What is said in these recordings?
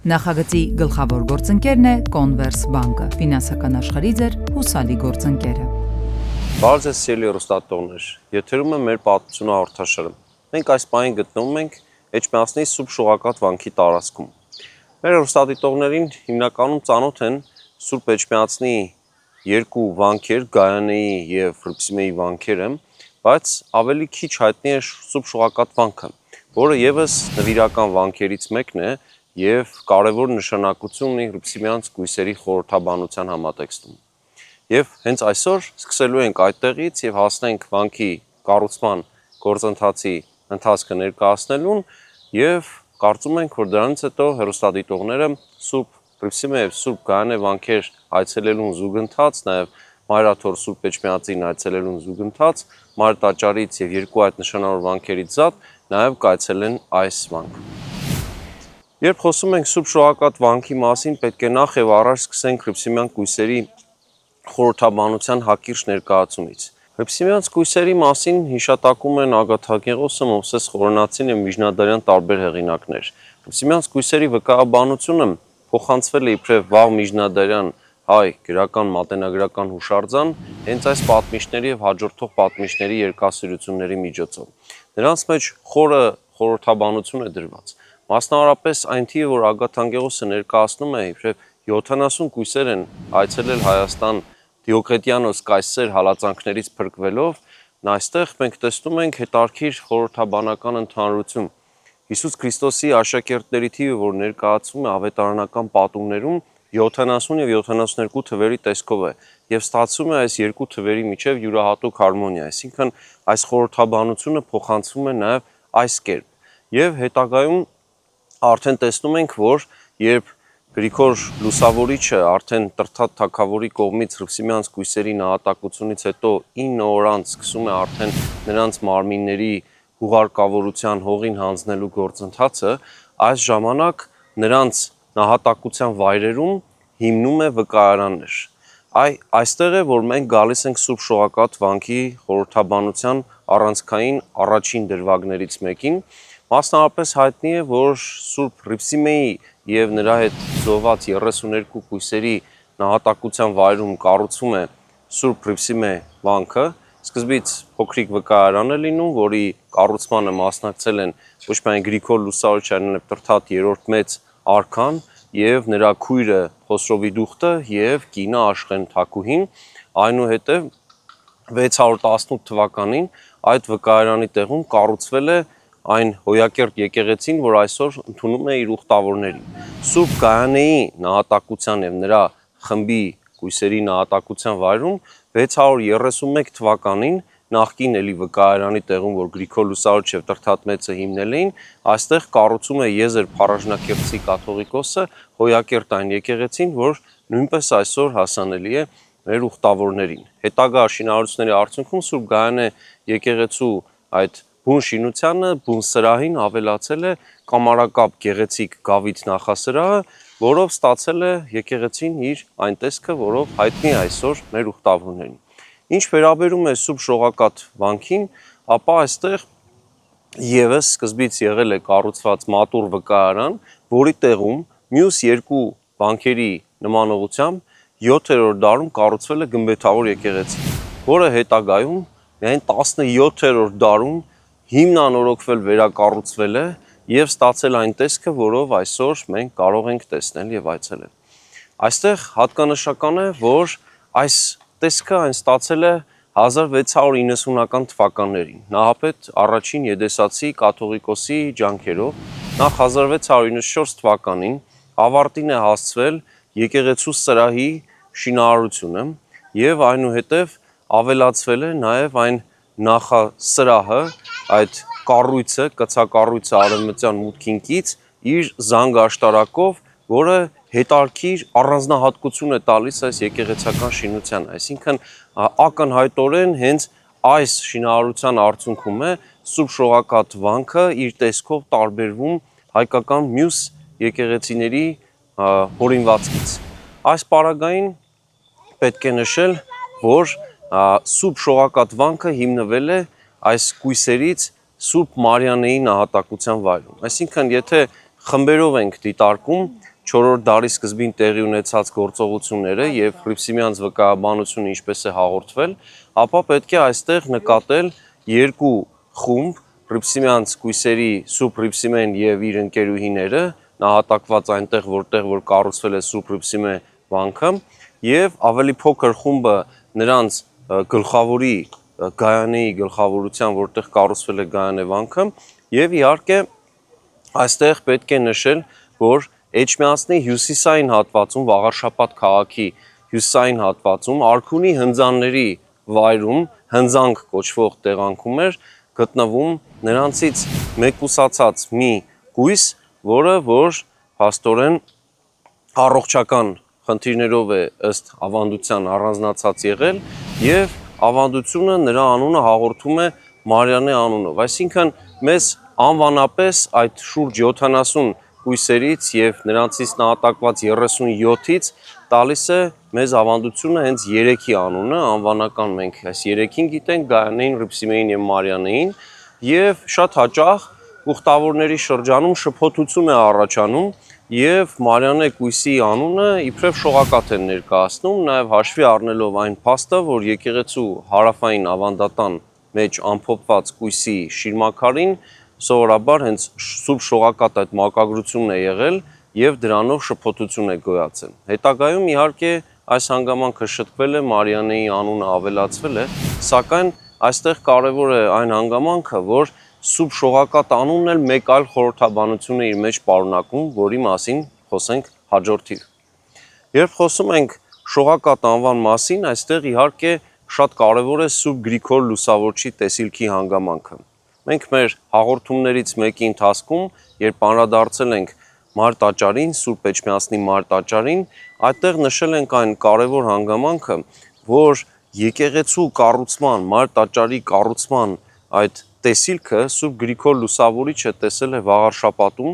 Նախագծի գլխավոր գործընկերն է Converse բանկը, ֆինանսական աշխարհի ձեր հուսալի գործընկերը։ Բարև ձեզ սիրելի հեռուստատողներ, եթերում է մեր պատմությունը հաղորդաշարը։ Մենք այս պահին գտնվում ենք Էջմիածնի Սուրբ Շողակաթ վանքի տարածքում։ Մեր հեռուստադիտողներին հիմնականում ծանոթ են Սուրբ Էջմիածնի երկու վանքեր, Գայանեի եւ Հռիփսիմեի վանքերը, բայց ավելի քիչ հայտնի է Սուրբ Շողակաթ վանքը, որը եւս նվիրական վանքերից մեկն է եւ կարևոր նշանակություն ունի հռիփսիմեանց կույսերի խորհրդաբանության համատեքստում։ Եվ հենց այսօր սկսելու ենք այդտեղից եւ հասնենք վանքի կառուցման գործընթացի ընթացքը ներկայացնելուն եւ կարծում ենք, որ դրանից հետո հեռուստադիտողները Սուրբ Հռիփսիմե եւ Սուրբ Գայանե վանքեր այցելելուն զուգընթաց, նաեւ Մայրաթոր Սուրբ Էջմիածին այցելելուն զուգընթաց, Մայր տաճարից եւ երկու այդ նշանավոր վանքերից զատ նաեւ կայցելեն այս վանք։ Երբ խոսում ենք Սուրբ Շողակաթ վանքի մասին, պետք է նախ եւ առաջ սկսենք հռիփսիմեան կույսերի խորհրդաբանության հակիրճ ներկայացումից։ Հռիփսիմեանց կույսերի մասին հիշատակում են Ագաթագեղոսը, Մովսես Խորենացին եւ միջնադարյան տարբեր հեղինակներ։ Հռիփսիմեանց կույսերի վկայաբանությունը փոխանցվել է իբրև վաղ միջնադարյան հայ գրական մատենագրական հուշարձան հենց այս պատմիչների եւ հաջորդող պատմիչների երկասիրությունների միջոցով։ Նրանց մեջ խորը խորհրդաբանություն է դրված։ Մասնավորապես այն թիվը, որ Ագաթագեղոսը ներկայացնում է, իբրև 70 կույսեր են այցելել Հայաստան Դիոկլետիանոս կայսեր հալածանքներից փրկվելով, այստեղ մենք տեսնում ենք հետարքիր խորհրդաբանական ընդհանրություն։ Հիսուս Քրիստոսի աշակերտների թիվը, որ ներկայացվում է ավետարանական պատումներում, 70 եւ 72 թվերի տեսքով է եւ ստացվում է այս երկու թվերի միջև յուրահատուկ հարմոնիա, այսինքն այս խորհրդաբանությունը փոխանցվում է նաեւ այս կերպ։ Եվ հետագայում արդեն տեսնում ենք, որ երբ Գրիգոր Լուսավորիչը արդեն Տրթատ թագավորի կողմից հռիփսիմեանց կույսերի նահատակությունից հետո 9 օր անց սկսում է արդեն նրանց մարմինների հուղարկավորության հողին հանձնելու գործընթացը, այս ժամանակ նրանց նահատակության վայրերում հիմնում է վկայարաններ։ Այստեղ է, որ մենք գալիս ենք Սուրբ Շողակաթ վանքի խորհրդաբանության առանցքային առաջին դրվագներից մեկին։ Մասնավորապես հայտնի է, որ Սուրբ Հռիփսիմեի եւ նրա հետ զոհված 32 կույսերի նահատակության վայրում կառուցվում է Սուրբ Հռիփսիմե վանքը։ Սկզբից փոքրիկ վկայարան է լինում, որի կառուցմանը մասնակցել են ոչ միայն Գրիգոր Լուսավորիչը, այլև Տրթատ III մեծ արքան եւ նրա քույրը Խոսրովի դուխտը եւ կինը Աշխեն Թագուհին, այնուհետեւ 618 թվականին այդ վկայարանի տեղում կառուցվել է այն հոյակերտ եկեղեցին, որ այսօր ընդունում է իր ուխտավորներին։ Սուրբ Գայանեի նահատակության եւ նրա խմբի կույսերի նահատակության վայրում 631 թվականին նախկին էլի վկայարանի տեղում, որ Գրիգոր Լուսավորիչը եւ Տրթատ մեծը հիմնել էին, այստեղ կառուցում է Եզեր Փառաժնակերտցի կաթողիկոսը հոյակերտ այն եկեղեցին, որ նույնպես այսօր հասանելի է մեր ուխտավորներին։ Հետագա շինարարությունների արդյունքում Սուրբ Գայանե եկեղեցու այդ բուն շինությանը, բուն սրահին ավելացել է կամարակապ գեղեցիկ գավիթ նախասրահը, որով ստացել է եկեղեցին իր այն տեսքը, որով հայտնի է այսօր մեր ուխտավորներին։ Ինչ վերաբերում է Սուրբ Շողակաթ վանքին, ապա այստեղ եւս սկզբից եղել է կառուցված մատուռ վկայարան, որի տեղում մյուս երկու վանքերի նմանողությամբ 7-րդ դարում կառուցվել է գմբեթավոր եկեղեցի, որը հետագայում միայն 17-րդ դարում հիմնանորոգվել վերակառուցվել է եւ ստացել այն տեսքը, որով այսօր մենք կարող ենք տեսնել եւ այցելել։ Այստեղ հատկանշական է, որ այս տեսքը այն ստացել է 1690-ական թվականներին նահապետ առաջին Եդեսացի կաթողիկոսի ջանքերով, նախ 1694 թվականին ավարտին է հասցվել եկեղեցու սրահի շինարարությունը եւ այնուհետեւ ավելացվել է նաեւ այն նախասրահը, այդ կառույցը, կցակառույցը արևմտյան մուտքին կից իր զանգաշտարակով, որը հետարքիր առանձնահատկություն է տալիս այս եկեղեցական շինության, այսինքն ակնհայտորեն հենց այս շինարարության արդյունքում է Սուրբ Շողակաթ վանքը իր տեսքով տարբերվում հայկական մյուս եկեղեցիների հորինվածքից։ Այս պարագային պետք է նշել, որ Սուրբ Շողակաթ վանքը հիմնվել է այս կույսերից Սուրբ Մարիանեի նահատակության վայրում։ Այսինքն, եթե խմբերով ենք դիտարկում 4-րդ դարի սկզբին տեղի ունեցած գործողությունները եւ Հռիփսիմյանց վկայաբանությունը ինչպես է հաղորդվել, ապա պետք է այստեղ նկատել երկու խումբ Հռիփսիմյանց կույսերի Սուրբ Հռիփսիմեն եւ իր ընկերուհիները նահատակված այնտեղ, որտեղ որ կառուցվել է Սուրբ Հռիփսիմե վանքը, եւ ավելի փոքր խումբը նրանց գլխավորի Գայանեի գլխավորության, որտեղ կառուցվել է Գայանե վանքը, եւ իհարկե այստեղ պետք է նշել, որ Էջմիածնի հյուսիսային հատվածում, Վաղարշապատ քաղաքի հյուսիսային հատվածում, Արքունի հնձանների վայրում, հնձանք կոչվող տեղանքում էր գտնվում նրանցից մեկուսացած մի կույս, որը որ փաստորեն առողջական խնդիրներով է ըստ ավանդության առանձնացած եղել եւ ավանդությունը նրա անունը հաղորդում է Մարիանե անունով։ Այսինքն մեզ անվանապես այդ շուրջ 70 կույսերից եւ նրանցից նահատակված 37-ից տալիս է մեզ ավանդությունը հենց 3-ի անունը, անվանական մենք այս 3-ին գիտենք, Գայանեին, Հռիփսիմեին եւ Մարիանեին, եւ շատ հաճախ ուխտավորների շրջանում շփոթություն է առաջանում եւ Մարիանե կույսի անունը իբրև շողակաթ են ներկայացնում, նաեւ հաշվի առնելով այն փաստը, որ եկեղեցու հարավային ավանդատան մեջ ամփոփված կույսի շիրմաքարին սովորաբար հենց Սուրբ Շողակաթ այդ մակագրությունն է եղել եւ դրանով շփոթություն է գոյացել։ Հետագայում իհարկե այս հանգամանքը շտկվել է, Մարիանեի անունը ավելացվել է, սակայն այստեղ կարևոր է այն հանգամանքը, որ Սուրբ Շողակաթ անունն էլ մեկ այլ խորհրդաբանություն է իր մեջ պարունակում, որի մասին խոսենք հաջորդ թիվ։ Երբ խոսում ենք Շողակաթ անվան մասին, այստեղ իհարկե շատ կարևոր է Սուրբ Գրիգոր Լուսավորչի տեսիլքի հանգամանքը։ Մենք մեր հաղորդումներից մեկի ընթացքում, երբ անդրադարձել ենք Մար տաճարին, Սուրբ Էջմիածնի Մար տաճարին, այդտեղ նշել ենք այն կարևոր հանգամանքը, որ եկեղեցու կառուցման, Մար տաճարի կառուցման այդ տեսիլքը Սուրբ Գրիգոր Լուսավորիչը տեսել է Վաղարշապատում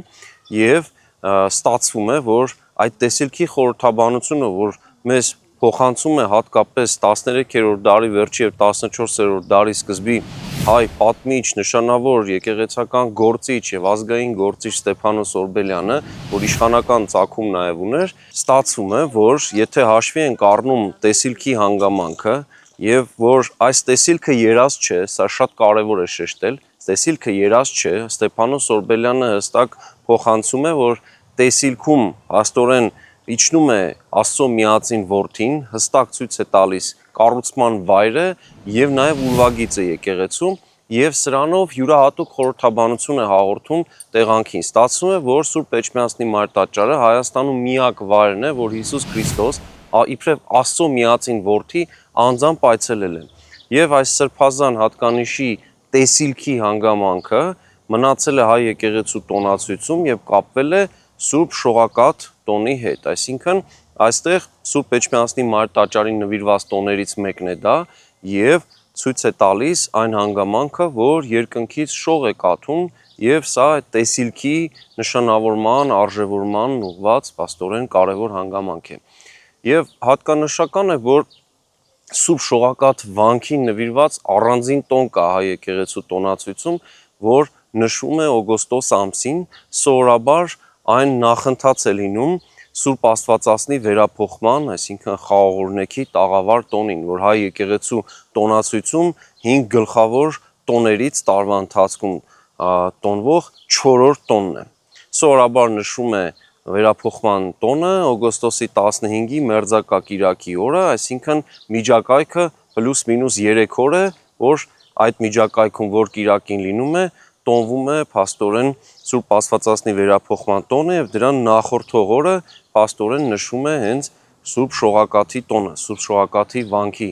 եւ ստացվում է, որ այդ տեսիլքի խորհրդաբանությունը, որ մեզ փոխանցում է հատկապես 13-րդ դարի վերջի եւ 14-րդ դարի սկզբի հայ պատմիչ, նշանավոր եկեղեցական գործիչ եւ ազգային գործիչ Ստեփանոս Օրբելյանը, որ իշխանական ծագում նաեւ ուներ, ստացվում է, որ եթե հաշվի ենք առնում տեսիլքի հանգամանքը եւ որ այս տեսիլքը երազ չէ, սա շատ կարեւոր է շեշտել, տեսիլքը երազ չէ, Ստեփանոս Օրբելյանը հստակ փոխանցում է, որ տեսիլքում աստորեն իջնում է Աստծո միածին որդին, հստակ ցույց է տալիս կառուցման վայրը եւ նաեւ ուրվագիծը եկեղեցու եւ սրանով յուրահատուկ խորհրդաբանություն է հաղորդում տեղանքին։ Ստացվում է, որ Սուրբ Էջմիածնի Մար տաճարը Հայաստանում միակ վայրն է, որ Հիսուս Քրիստոս իբրև Աստծո միածին որդի անձամբ այցելել է։ Եվ այս սրբազան հատկանիշի տեսիլքի հանգամանքը մնացել է հայ եկեղեցու տոնացույցում եւ կապվել է Սուրբ Շողակաթ տոնի հետ, այսինքն այստեղ Սուրբ Էջմիածնի Մար տաճարին նվիրված տոներից մեկն է դա եւ ցույց է տալիս այն հանգամանքը, որ երկնքից շող է կաթում եւ սա տեսիլքի նշանավորման, արժեվորման ուղղված աստորեն կարեւոր հանգամանք է։ Եվ հատկանշական է, որ Սուրբ Շողակաթ վանքին նվիրված առանձին տոն կա հայ եկեղեցու տոնացույցում, որ նշվում է օգոստոս ամսին, սովորաբար այն նախընթաց է լինում Սուրբ Աստվածածնի վերափոխման, այսինքն խաղողորնեքի տաղավար տոնին, որ հայ եկեղեցու տոնացույցում 5 գլխավոր տոներից տարվա ընթացքում տոնվող 4-րդ տոնն է։ Սովորաբար նշվում է վերափոխման տոնը օգոստոսի 15-ի մերձակա կիրակի օրը, այսինքն միջակայքը պլյուս մինուս 3 օր է, որ այդ միջակայքում որ կիրակին լինում է, տոնվում է փաստորեն Սուրբ Աստվածածնի վերափոխման տոնը եւ դրան նախորդող օրը փաստորեն նշվում է հենց Սուրբ Շողակաթի տոնը, Սուրբ Շողակաթի վանքի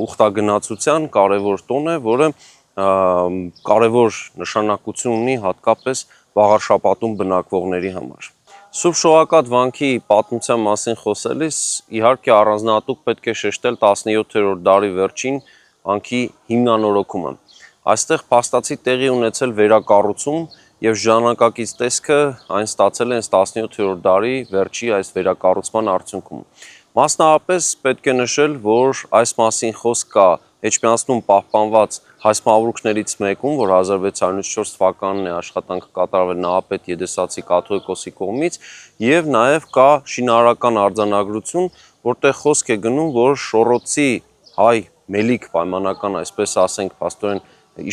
ուխտագնացության կարևոր տոն է, որը կարևոր նշանակություն ունի հատկապես Վաղարշապատում բնակվողների համար։ Սուրբ Շողակաթ վանքի պատմության մասին խոսելիս իհարկե առանձնահատուկ պետք է շեշտել 17-րդ դարի վերջին վանքի հիմնանորոգումը։ Այստեղ փաստացի տեղի ունեցել վերակառուցում եւ ժամանակակից տեսքը այն ստացել են 17-րդ դարի վերջի այս վերակառուցման արդյունքում։ Մասնավորապես պետք է նշել, որ այս մասին խոսք կա Էջմիածնում պահպանված հայսմավրուկներից մեկում, որ 1604 թվականին է աշխատանքը կատարվել Նահապետ Եդեսացի կաթողիկոսի կողմից, եւ նաեւ կա շինարարական արձանագրություն, որտեղ խոսք է գնում, որ Շորոցի հայ մելիք պայմանական, այսպես ասենք, փաստորեն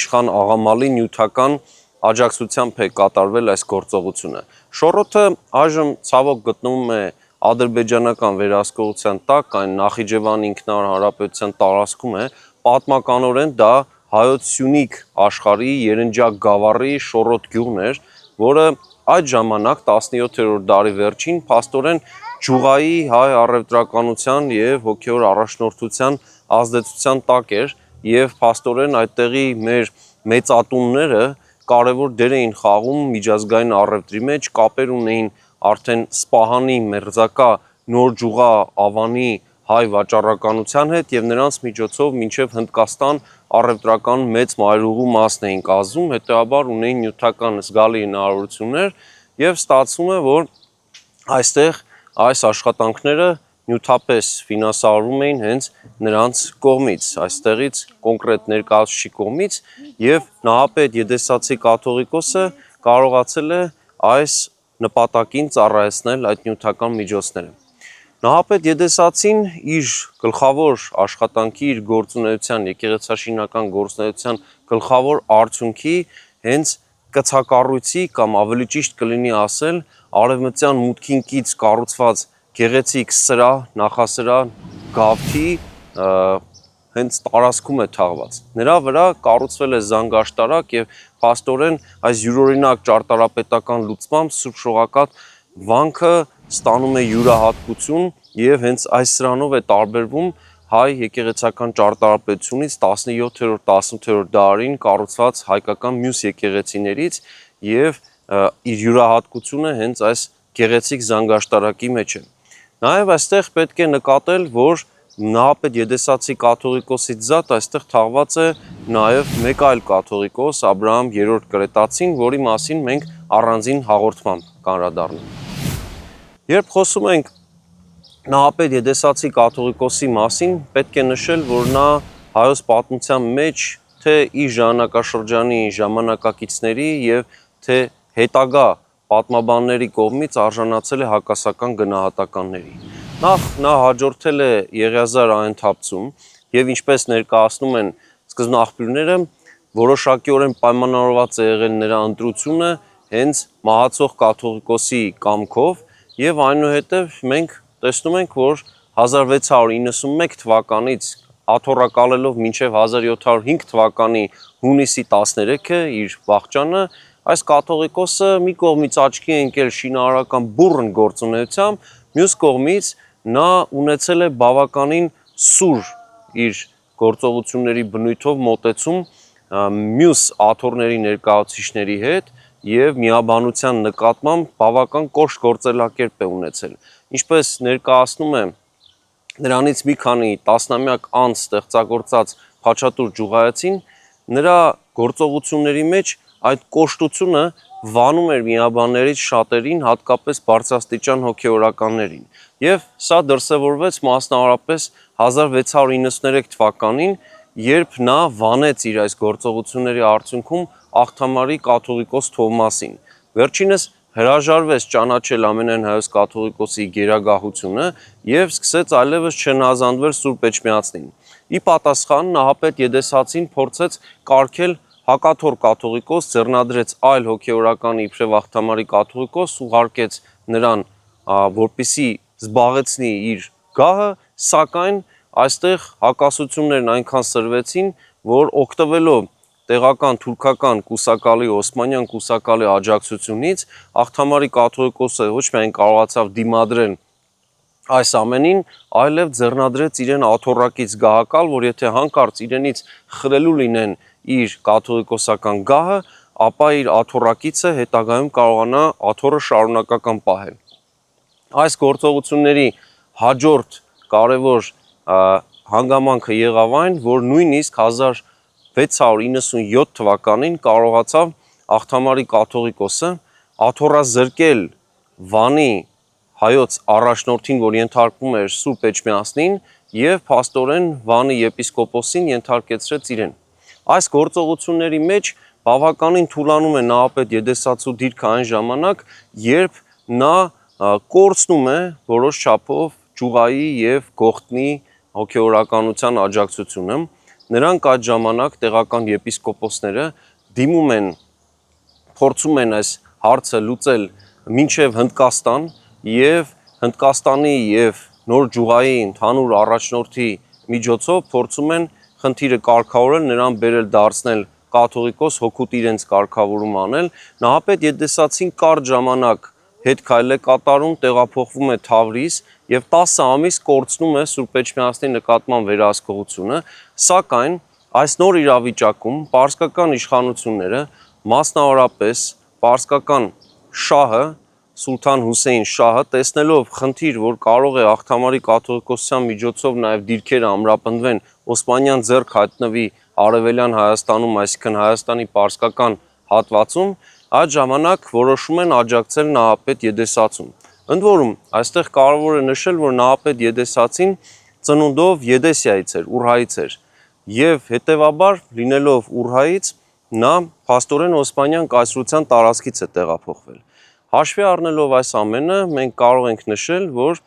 իշխան Աղամալի նյութական աջակցությամբ է կատարվել այս գործողությունը։ Շորոթը այժմ ցավոք գտնվում է ադրբեջանական վերահսկողության տակ, այն Նախիջևանի ինքնավար հանրապետության տարածքում է, պատմականորեն դա հայոց Սյունիք աշխարհի Երնջակ գավառի Շորոթ գյուղն էր, որը այդ ժամանակ 17-րդ դարի վերջին փաստորեն Ջուղայի հայ առևտրականության եւ հոգեոր առաջնորդության ազդեցության տակ էր եւ փաստորեն այդտեղի մեր մեծատունները կարևոր դեր էին խաղում միջազգային առևտրի մեջ, կապեր ունեին արդեն Սպահանի մերձակա Նոր Ջուղա Ավանի հայ վաճառականության հետ եւ նրանց միջոցով մինչեւ Հնդկաստան առևտրական մեծ մայրուղու մասն էին կազմում, հետեւաբար ունեին նյութական զգալի հնարավորություններ եւ ստացվում է, որ այստեղ այս աշխատանքները նյութապես ֆինանսավորվում էին հենց նրանց կողմից, այստեղից կոնկրետ ներկայացուցիչի կողմից եւ Նահապետ Եդեսացի կաթողիկոսը կարողացել է այս նպատակին ծառայեցնել այդ նյութական միջոցները։ Նահապետ Եդեսացին իր գլխավոր աշխատանքի, իր գործունեության, եկեղեցաշինական գործունեության գլխավոր արդյունքի հենց կցակառույցի կամ ավելի ճիշտ կլինի ասել արևմտյան մուտքին կից կառուցված գեղեցիկ սրահ, նախասրահ, գավթի հենց տարածքում է թաղված։ Նրա վրա կառուցվել է զանգաշտարակ եւ փաստորեն այս յուրօրինակ ճարտարապետական լուծմամբ Սուրբ Շողակաթ վանքը ստանում է յուրահատկություն եւ հենց այս սրանով է տարբերվում հայ եկեղեցական ճարտարապետությունից 17-րդ 18-րդ դարին կառուցված հայկական մյուս եկեղեցիներից եւ իր յուրահատկությունը հենց այս գեղեցիկ զանգաշտարակի մեջ է։ Նաեւ այստեղ պետք է նկատել, որ Նահապետ Եդեսացի կաթողիկոսից զատ այստեղ թաղված է նաեւ մեկ այլ կաթողիկոս Աբրահամ III Կրետացին, որի մասին մենք առանձին հաղորդմամբ կանդրադառնանք։ Երբ խոսում ենք Նահապետ Եդեսացի կաթողիկոսի մասին, պետք է նշել, որ նա հայոց պատմության մեջ թե իր ժամանակաշրջանի ժամանակակիցների եւ թե հետագա պատմաբանների կողմից արժանացել է հակասական գնահատականների։ Նախ նա հաջորդել է Եղիազար Այնթափցում եւ ինչպես ներկայացնում են սկզբնաղբյուրները, որոշակիորեն պայմանավորված է եղել նրա ընտրությունը հենց մահացող կաթողիկոսի կամքով եւ այնուհետեւ մենք տեսնում ենք, որ 1691 թվականից աթոռակալելով մինչև 1705 թվականի հունիսի 13-ը իր վախճանը այս կաթողիկոսը մի կողմից աչքի է ընկել շինարարական բուռն գործունեությամբ, մյուս կողմից նա ունեցել է բավականին սուր իր գործողությունների բնույթով մոտեցում մյուս աթոռների ներկայացուցիչների հետ եւ միաբանության նկատմամբ բավական կոշտ գործելակերպ է ունեցել։ Ինչպես ներկայացնում է նրանից մի քանի տասնամյակ անց ստեղծագործած Փաչատուր Ջուղայացին, նրա գործողությունների մեջ այդ կոշտությունը վանում էր միաբաններից շատերին, հատկապես բարձրաստիճան հոգեորականներին։ Եվ սա դրսևորվեց մասնավորապես 1693 թվականին, երբ նա վանեց իր այս գործողությունների արդյունքում Աղթամարի կաթողիկոս Թովմասին։ Վերջինս հրաժարվեց ճանաչել ամենայն հայոց կաթողիկոսի գերագահությունը եւ սկսեց այլևս չհնազանդվել Սուրբ Էջմիածնին։ Ի պատասխան Նահապետ Եդեսացին փորձեց կարգել հակաթոռ կաթողիկոս, ձեռնադրեց այլ հոգեորական իբրև Աղթամարի կաթողիկոս, ուղարկեց նրան, որպեսզի զբաղեցնի իր գահը, սակայն այստեղ հակասություններն այնքան սրվեցին, որ օգտվելով տեղական թուրքական կուսակալի, օսմանյան կուսակալի աջակցությունից Աղթամարի կաթողիկոսը ոչ միայն կարողացավ դիմադրել այս ամենին, այլև ձեռնադրեց իրեն աթոռակից գահակալ, որ եթե հանկարծ իրենից խրելու լինեն իր կաթողիկոսական գահը, ապա իր աթոռակիցը հետագայում կարողանա աթոռը շարունակական պահել։ Այս գործողությունների հաջորդ կարևոր հանգամանքը եղավ այն, որ նույնիսկ 1697 թվականին կարողացավ աղթամարի կաթողիկոսը աթոռազրկել Վանի հայոց առաջնորդին, որ ենթարկվում էր Սուրբ Էջմիածնին, եւ փաստորեն Վանի եպիսկոպոսին ենթարկեցրեց իրեն։ Այս գործողությունների մեջ բավականին թուլանում է Նահապետ Եդեսացու դիրքը այն ժամանակ, երբ նա կորցնում է որոշ չափով Ջուղայի եւ Գողտնի հոգեորականության աջակցությունը։ Նրանք այդ ժամանակ տեղական եպիսկոպոսները դիմում են, փորձում են այս հարցը լուծել մինչև Հնդկաստան եւ Հնդկաստանի եւ Նոր Ջուղայի ընդհանուր առաջնորդի միջոցով փորձում են խնդիրը կարգավորել, նրան բերել դարձնել կաթողիկոս, հօգուտ իրենց կարգավորում անել։ Նահապետ Եդեսացին կարճ ժամանակ հետ քայլ է կատարում, տեղափոխվում է Թավրիզ եւ 10 ամիս կորցնում է Սուրբ Էջմիածնի նկատմամբ վերահսկողությունը, սակայն այս նոր իրավիճակում պարսկական իշխանությունները, մասնավորապես պարսկական շահը, Սուլթան Հուսեյն շահը, տեսնելով խնդիր, որ կարող է աղթամարի կաթողիկոսության միջոցով նաև դիրքերը ամրապնդվեն, Օսմանյան ձեռք հայտնվի Արևելյան Հայաստանում, այսինքն Հայաստանի պարսկական հատվածում, այդ ժամանակ որոշում են աջակցել Նահապետ Եդեսացուն։ Ընդ որում, այստեղ կարևոր է նշել, որ Նահապետ Եդեսացին ծնունդով Եդեսիայից էր, Ուրհայից էր, եւ հետեւաբար լինելով Ուրհայից նա փաստորեն Օսմանյան կայսրության տարածքից է տեղափոխվել։ Հաշվի առնելով այս ամենը, մենք կարող ենք նշել, որ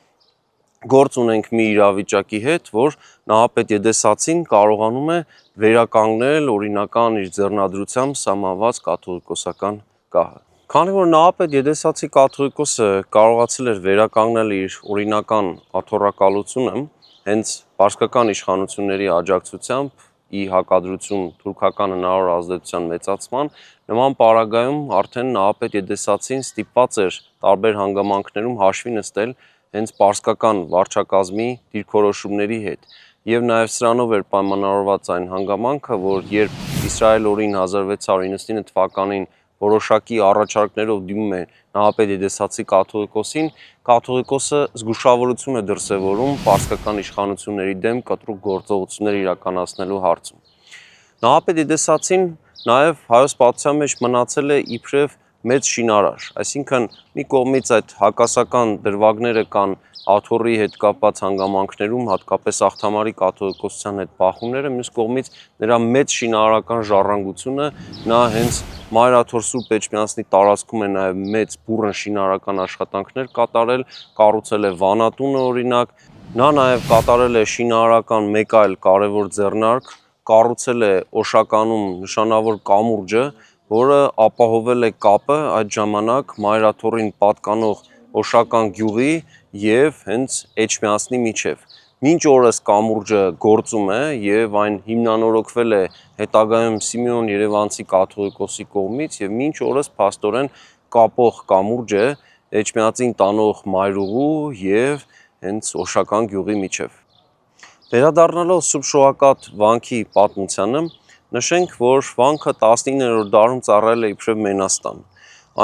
գործ ունենք մի իրավիճակի հետ, որ Նահապետ Եդեսացին կարողանում է վերականգնել օրինական իր ձեռնադրությամբ սահմանված կաթողիկոսական գահը։ Քանի որ Նահապետ Եդեսացի կաթողիկոսը կարողացել էր վերականգնել իր օրինական աթոռակալությունը, հենց պարսկական իշխանությունների աջակցությամբ ի հակադրություն թուրքական հնարավոր ազդեցության մեծացման, նման պարագայում արդեն Նահապետ Եդեսացին ստիպված էր տարբեր հանգամանքներում հաշվի նստել հենց պարսկական վարչակազմի դիրքորոշումների հետ։ Եվ նաև սրանով էր պայմանավորված այն հանգամանքը, որ երբ Իսրայել օրին 1699 թվականին որոշակի առաջարկներով դիմում է Նահապետ Եդեսացի կաթողիկոսին, կաթողիկոսը զգուշավորություն է դրսևորում պարսկական իշխանությունների դեմ կտրուկ գործողություններ իրականացնելու հարցում։ Նահապետ Եդեսացին նաև հայոց պատմության մեջ մնացել է իբրև մեծ շինարար, այսինքն մի կողմից այդ հակասական դրվագները կան աթոռի հետ կապված հանգամանքներում, հատկապես աղթամարի կաթողիկոսության հետ բախումները, մյուս կողմից նրա մեծ շինարարական ժառանգությունը, նա հենց Մայր Սուրբ Էջմիածնի տարածքում է նաև մեծ բուռն շինարարական աշխատանքներ կատարել, կառուցել է Վանատունը օրինակ, նա նաև կատարել է շինարարական մեկ այլ կարևոր ձեռնարկ, կառուցել է Օշականում նշանավոր կամուրջը, որը ապահովել է կապը այդ ժամանակ Մայրաթոռին պատկանող Օշական գյուղի եւ հենց Էջմիածնի միջև։ Մինչ օրս կամուրջը գործում է եւ այն հիմնանորոգվել է հետագայում Սիմեոն Երևանցի կաթողիկոսի կողմից եւ մինչ օրս փաստորեն կապող կամուրջ է Էջմիածին տանող մայրուղու եւ հենց Օշական գյուղի միջև։ Վերադառնալով Սուրբ Շողակաթ վանքի պատմությանը, նշենք, որ վանքը 19-րդ դարում ծառայել է իբրև մենաստան։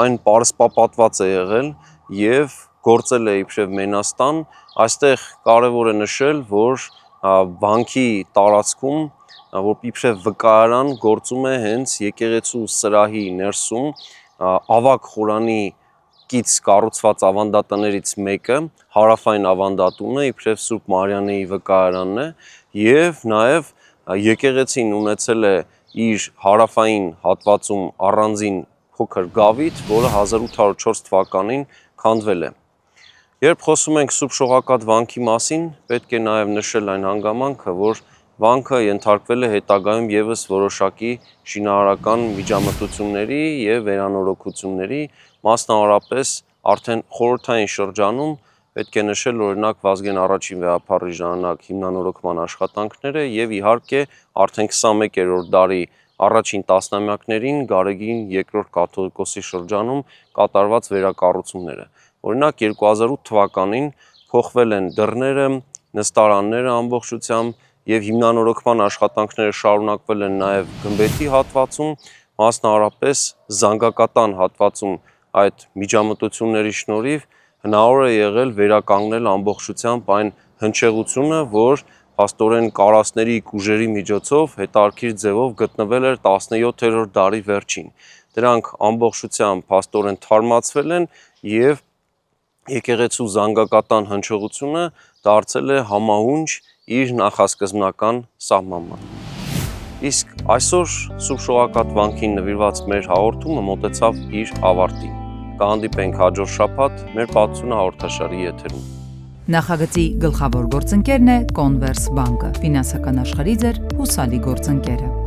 Այն պարսպապատված է եղել եւ գործել է իբրև մենաստան։ Այստեղ կարևոր է նշել, որ վանքի տարածքում, որ իբրև վկայարան գործում է հենց եկեղեցու սրահի ներսում ավագ խորանի կից կառուցված ավանդատներից մեկը, հարավային ավանդատունը, իբրև Սուրբ Մարիանեի վկայարանն է, եւ նաեւ եկեղեցին ունեցել է իր հարավային հատվածում առանձին փոքր գավիթ, որը 1804 թվականին քանդվել է։ Երբ խոսում ենք Սուրբ Շողակաթ վանքի մասին, պետք է նաև նշել այն հանգամանքը, որ վանքը ենթարկվել է հետագայում եւս որոշակի շինարարական միջամտությունների եւ վերանորոգությունների, մասնավորապես արդեն խորհրդային շրջանում պետք է նշել օրինակ Վազգեն առաջին վեհափառի ժամանակ հիմնանորոգման աշխատանքները եւ իհարկե արդեն 21-րդ դարի առաջին տասնամյակներին Գարեգին II կաթողիկոսի շրջանում կատարված վերակառուցումները։ Օրինակ 2008 թվականին փոխվել են դռները, նստարանները ամբողջությամբ եւ հիմնանորոգման աշխատանքները շարունակվել են նաեւ գմբեթի հատվածում, մասնավորապես զանգակատան հատվածում այդ միջամտությունների շնորհիվ հնարավոր է եղել վերականգնել ամբողջությամբ այն հնչեղությունը, որ փաստորեն կարասների կուժերի միջոցով հետարքիր ձևով գտնվել էր 17-րդ դարի վերջին։ դրանք ամբողջությամբ փաստորեն թարմացվել են եւ եկեղեցու զանգակատան հնչողությունը դարձել է համահունչ իր նախասկզբնական սահմանման։ Իսկ այսօր Սուրբ Շողակաթ վանքին նվիրված մեր հաղորդումը մոտեցավ իր ավարտին։ Կհանդիպենք հաջորդ շաբաթ մեր պատմությունը հաղորդաշարի եթերում։ Նախագծի գլխավոր գործընկերն է Converse Bank-ը, ֆինանսական աշխարհի ձեր հուսալի գործընկերը։